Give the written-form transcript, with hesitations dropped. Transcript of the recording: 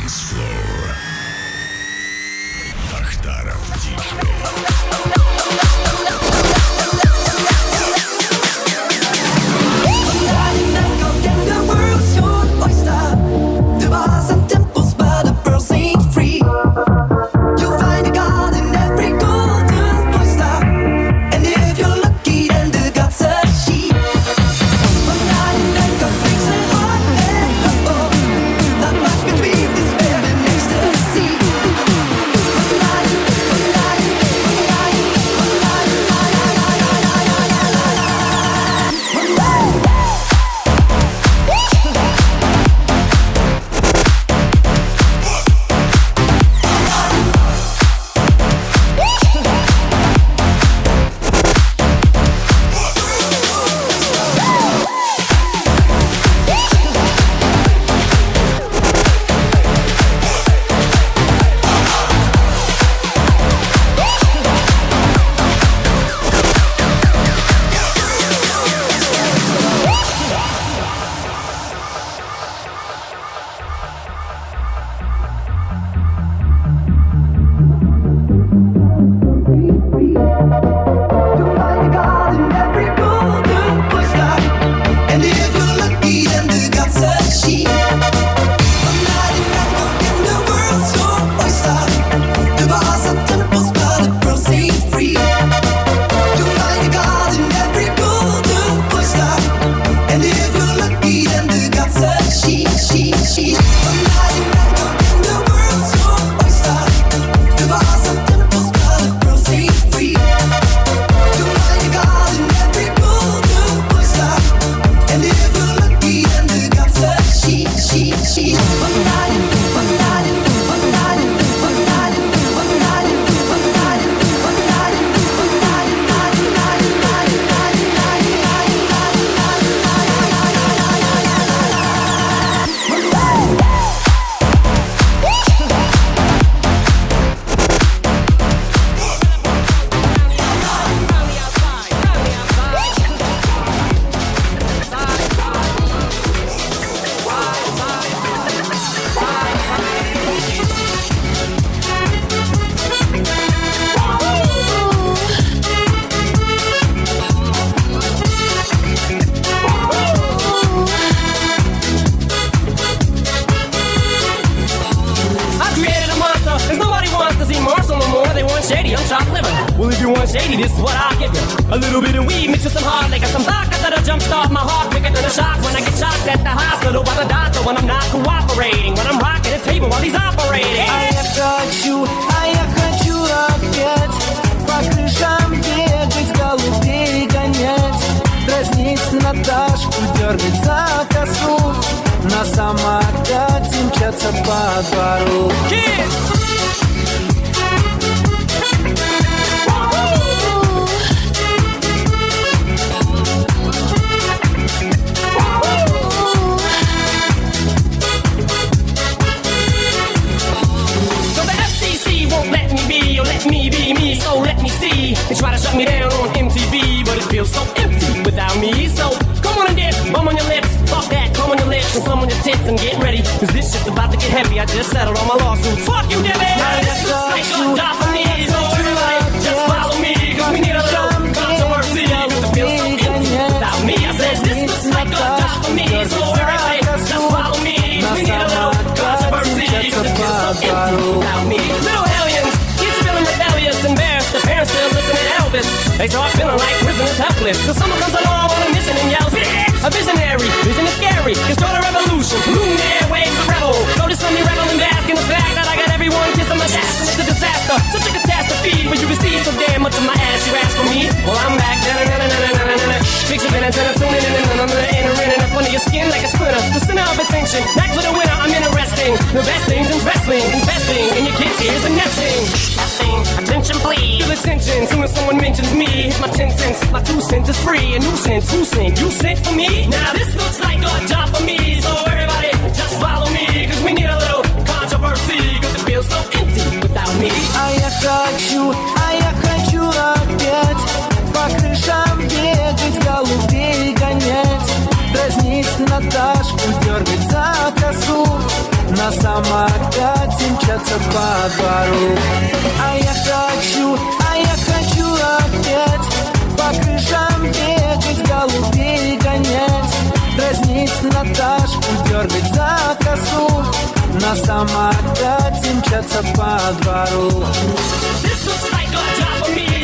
Dance Floor. Ахтаров диджей. Well, if you want shady, this is what I'll give you. A little bit of weed mixed with some hard liquor, some vodka that'll jumpstart my heart quicker than a shock when I get shocked at the hospital by the doctor when I'm not cooperating, when I'm rocking the table while he's operating. А я хочу опять по крышам бегать, голубей гонять, дразнить Наташку, дергать за косу, на самокате мчаться по двору. So let me see. They try to shut me down on MTV, but it feels so empty without me. So come on and dip, bum on your lips. Fuck that, come on your lips and some on your tits and get ready, cause this shit's about to get heavy. I just settled all my lawsuits. Fuck you, Debbie. This looks like a job for me. So everybody just follow me, cause we need a little controversy, cause it feels so empty without me. I said this looks like a job for me. So everybody just follow me, cause we need a little controversy, cause it feels so empty without me. Little hellions, kids feeling rebellious, embarrassed. The parents still listen to Elvis. They start feeling like prisoners helpless. Till someone comes along on a mission and yells, a visionary, vision is scary. Can start a revolution, polluting the airwaves, a rebel. So this let me rebel and bask in the fact that I got everyone kissing my ass, and it's a disaster. Such a catastrophe when you receive so damn much of my ass. You ask for me, well I'm back. Fix your minutes and I'm tuning in and I'm entering up under your skin like a splinter. The center of attention, back for the winner. I'm interesting. The best things in wrestling, investing in your kids' ears and nesting. Attention please. Feel attention soon as someone mentions me. Hit my 10 cents, my 2 cents is free. A nuisance, who sent? You sent for me? Now this looks like a job for me. So everybody just follow me, cause we need a little controversy, cause it feels so empty without me. А я хочу опять по крышам бегать, голубей гонять, дразнить Наташку, дергать за косу, на на самокате мчаться по двору. А я хочу опять по крышам бегать, голубей гонять, дразнить Наташку, дергать за косу, на самокате мчаться по двору. This looks like a job for me.